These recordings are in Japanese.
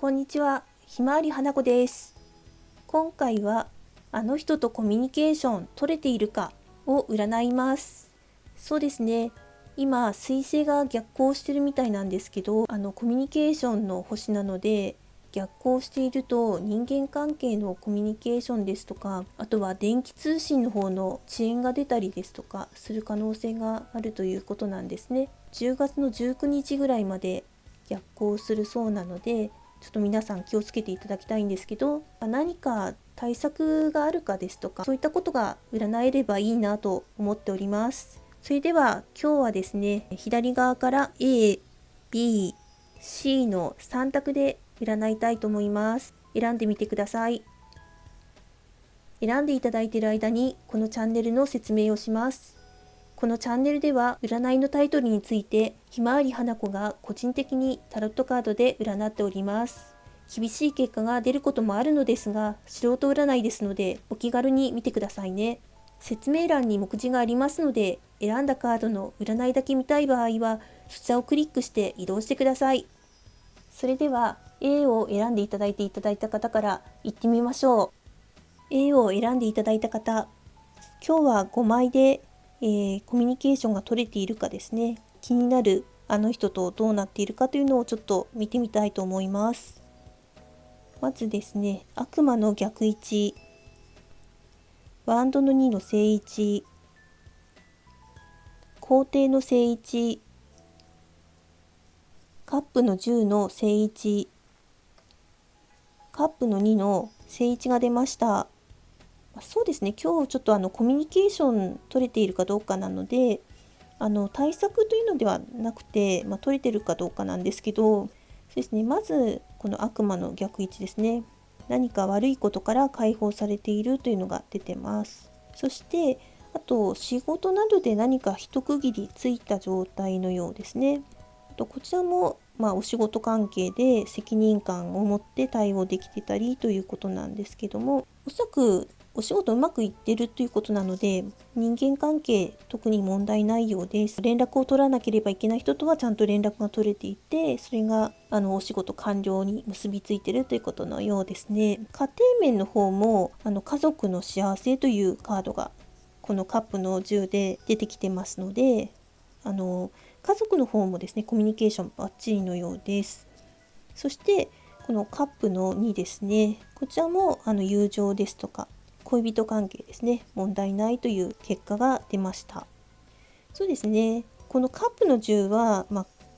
こんにちは、ひまわり花子です。今回はあの人とコミュニケーション取れているかを占います。そうですね。今水星が逆行してるみたいなんですけど、コミュニケーションの星なので逆行していると人間関係のコミュニケーションですとか、あとは電気通信の方の遅延が出たりですとかする可能性があるということなんですね。10月の19日ぐらいまで逆行するそうなので、ちょっと皆さん気をつけていただきたいんですけど、何か対策があるかですとか、そういったことが占えればいいなと思っております。それでは今日はですね、左側から A、B、C の3択で占いたいと思います。選んでみてください。選んでいただいている間にこのチャンネルの説明をします。このチャンネルでは占いのタイトルについてひまわり花子が個人的にタロットカードで占っております。厳しい結果が出ることもあるのですが、素人占いですのでお気軽に見てくださいね。説明欄に目次がありますので、選んだカードの占いだけ見たい場合はそちらをクリックして移動してください。それでは A を選んでいただいた方から行ってみましょう。A を選んでいただいた方、今日は5枚でコミュニケーションが取れているかですね、気になるあの人とどうなっているかというのをちょっと見てみたいと思います。まずですね、悪魔の逆位置、ワンドの2の正位置、皇帝の正位置、カップの10の正位置、カップの2の正位置が出ました。そうですね、今日ちょっとコミュニケーション取れているかどうかなので、対策というのではなくて、取れてるかどうかなんですけど、そうですね、まずこの悪魔の逆位置ですね。何か悪いことから解放されているというのが出てます。そしてあと仕事などで何か一区切りついた状態のようですね。あとこちらもお仕事関係で責任感を持って対応できてたりということなんですけども、おそらくお仕事うまくいってるということなので、人間関係特に問題ないようです。連絡を取らなければいけない人とはちゃんと連絡が取れていて、それがお仕事完了に結びついているということのようですね。家庭面の方も家族の幸せというカードがこのカップの10で出てきてますので、家族の方もですね、コミュニケーションバッチリのようです。そしてこのカップの2ですね、こちらも友情ですとか恋人関係ですね、問題ないという結果が出ました。そうですね、このカップの10は、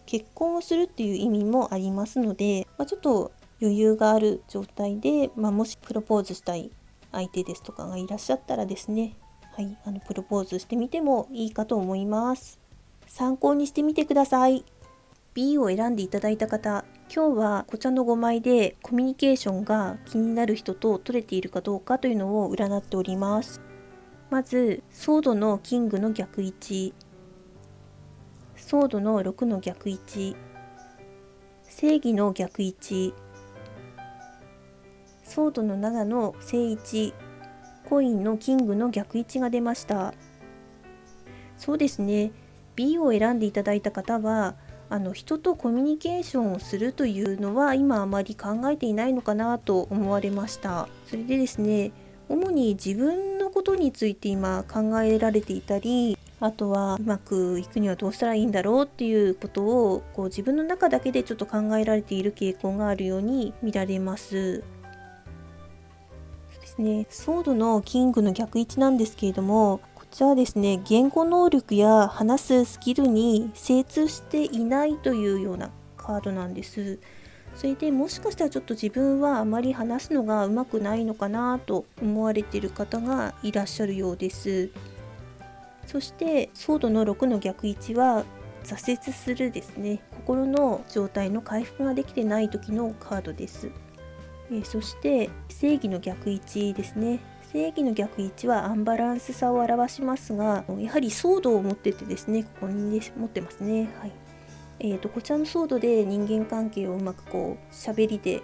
結婚をするっていう意味もありますので、ちょっと余裕がある状態で、もしプロポーズしたい相手ですとかがいらっしゃったらですね、はい、プロポーズしてみてもいいかと思います。参考にしてみてください。B を選んでいただいた方、今日はこちらの5枚でコミュニケーションが気になる人と取れているかどうかというのを占っております。まずソードのキングの逆位置、ソードの6の逆位置、正義の逆位置、ソードの7の正位置、コインのキングの逆位置が出ました。そうですね、 B を選んでいただいた方は人とコミュニケーションをするというのは今あまり考えていないのかなと思われました。それでですね、主に自分のことについて今考えられていたり、あとはうまくいくにはどうしたらいいんだろうっていうことを自分の中だけでちょっと考えられている傾向があるように見られます。そうですね、ソードのキングの逆位置なんですけれども、こちらはですね、言語能力や話すスキルに精通していないというようなカードなんです。それでもしかしたらちょっと自分はあまり話すのがうまくないのかなと思われている方がいらっしゃるようです。そしてソードの6の逆位置は挫折するですね、心の状態の回復ができてない時のカードです。そして正義の逆位置ですね。正義の逆位置はアンバランスさを表しますが、やはりソードを持っててですね、ここに、持ってますね。はい。こちらのソードで人間関係をうまく喋りで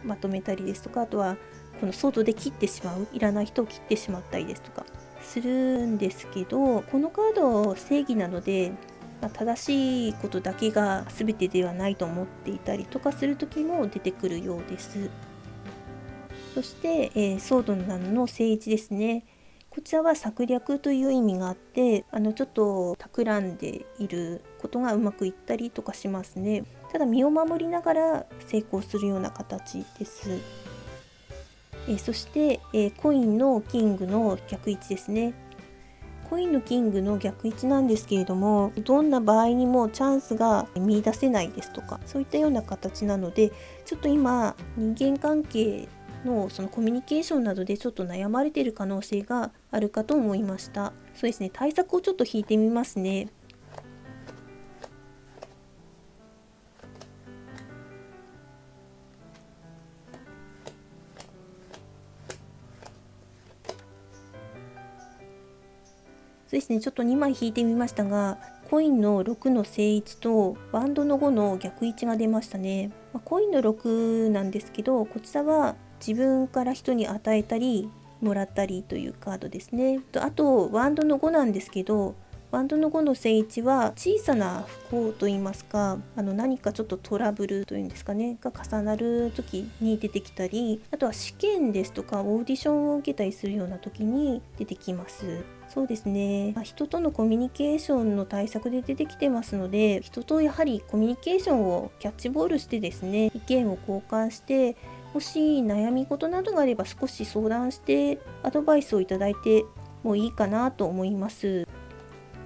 まとめたりですとか、あとはこのソードで切ってしまう、いらない人を切ってしまったりですとかするんですけど、このカード正義なので正しいことだけが全てではないと思っていたりとかする時も出てくるようです。そして、ソードの7の正位置ですね。こちらは策略という意味があって、ちょっと企んでいることがうまくいったりとかしますね。ただ身を守りながら成功するような形です。そして、コインのキングの逆位置ですね。コインのキングの逆位置なんですけれども、どんな場合にもチャンスが見出せないですとか、そういったような形なので、ちょっと今人間関係のそのコミュニケーションなどでちょっと悩まれている可能性があるかと思いました。そうですね、対策をちょっと引いてみますね。そうですね、ちょっと2枚引いてみましたが、コインの6の正位置とワンドの5の逆位置が出ましたね。コインの6なんですけど、こちらは自分から人に与えたりもらったりというカードですね。あとワンドの5なんですけど、ワンドの5の正位置は小さな不幸といいますか、何かちょっとトラブルというんですかねが重なる時に出てきたり、あとは試験ですとかオーディションを受けたりするような時に出てきます。そうですね、人とのコミュニケーションの対策で出てきてますので、人とやはりコミュニケーションをキャッチボールしてですね、意見を交換して、もし悩み事などがあれば少し相談してアドバイスをいただいてもいいかなと思います。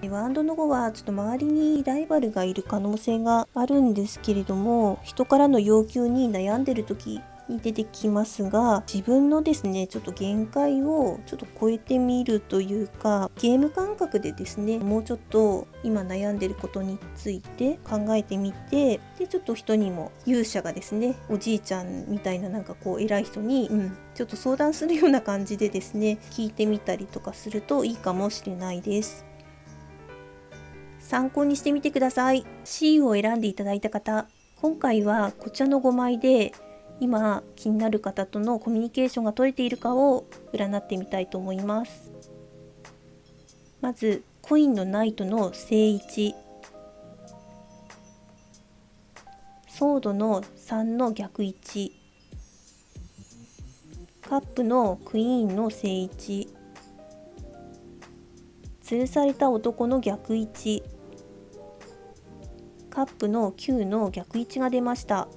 ワンドの5はちょっと周りにライバルがいる可能性があるんですけれども、人からの要求に悩んでる時に出てきますが、自分のですねちょっと限界をちょっと超えてみるというか、ゲーム感覚でですねもうちょっと今悩んでることについて考えてみて、でちょっと人にも勇者がですね、おじいちゃんみたいな偉い人に、ちょっと相談するような感じでですね聞いてみたりとかするといいかもしれないです。参考にしてみてください。C を選んでいただいた方、今回はこちらの5枚で今気になる方とのコミュニケーションが取れているかを占ってみたいと思います。まずコインのナイトの正位置、ソードの3の逆位置、カップのクイーンの正位置、吊るされた男の逆位置、カップの9の逆位置が出ました。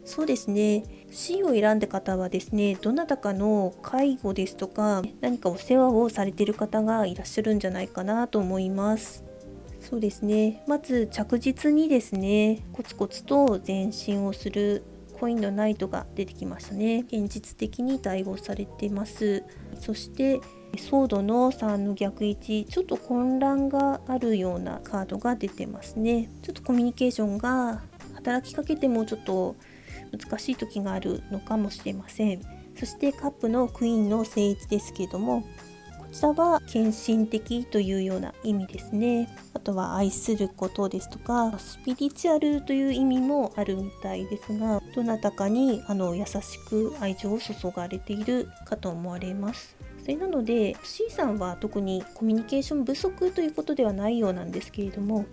そうですね、C を選んだ方はですね、どなたかの介護ですとか何かお世話をされている方がいらっしゃるんじゃないかなと思います。そうですね、まず着実にですねコツコツと前進をするコインのナイトが出てきましたね。現実的に対応されています。そしてソードの3の逆位置、ちょっと混乱があるようなカードが出てますね。ちょっとコミュニケーションが働きかけてもちょっと難しい時があるのかもしれません。そしてカップのクイーンの正位置ですけれども、こちらは献身的というような意味ですね。あとは愛することですとかスピリチュアルという意味もあるみたいですが、どなたかに優しく愛情を注がれているかと思われます。それなので C さんは特にコミュニケーション不足ということではないようなんですけれども、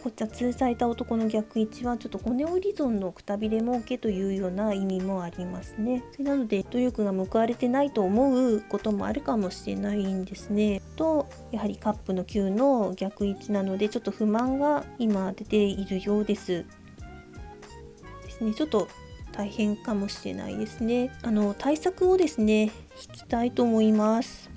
こちら吊るされた男の逆位置はちょっと骨折り損のくたびれ儲けというような意味もありますね。それなので努力が報われてないと思うこともあるかもしれないんですね。とやはりカップの9の逆位置なのでちょっと不満が今出ているようですね。ちょっと大変かもしれないですね。対策をですね引きたいと思います。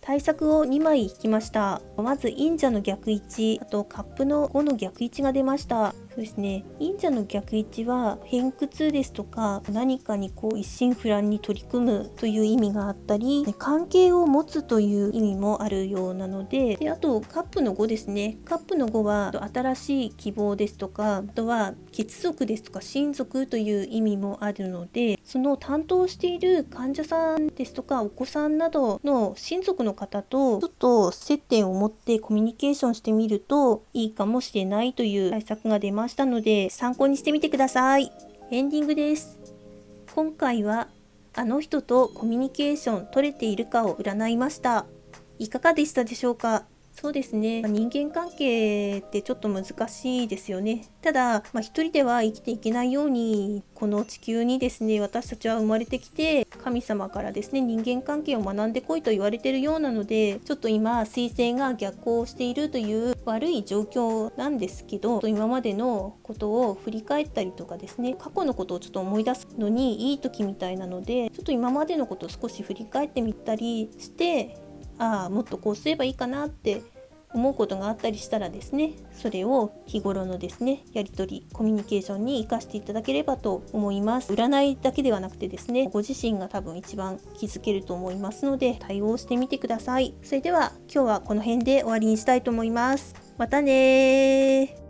対策を2枚引きました。まず忍者の逆位置、あとカップの5の逆位置が出ました。そうですね、忍者の逆位置は偏屈ですとか何かに一心不乱に取り組むという意味があったり、関係を持つという意味もあるようなので、あとカップの5ですね。カップの5は新しい希望ですとか、あとは血族ですとか親族という意味もあるので、その担当している患者さんですとかお子さんなどの親族の方とちょっと接点を持ってコミュニケーションしてみるといいかもしれないという対策が出ました。ましたので、参考にしてみてください。エンディングです。今回はあの人とコミュニケーション取れているかを占いました。いかがでしたでしょうか？そうですね、人間関係ってちょっと難しいですよね。ただ、一人では生きていけないように、この地球にですね、私たちは生まれてきて、神様からですね、人間関係を学んでこいと言われているようなので、ちょっと今彗星が逆行しているという悪い状況なんですけど、今までのことを振り返ったりとかですね、過去のことをちょっと思い出すのにいい時みたいなので、ちょっと今までのことを少し振り返ってみたりして、もっとこうすればいいかなって思うことがあったりしたらですね、それを日頃のですね、やり取りコミュニケーションに生かしていただければと思います。占いだけではなくてですね、ご自身が多分一番気づけると思いますので、対応してみてください。それでは今日はこの辺で終わりにしたいと思います。またねー。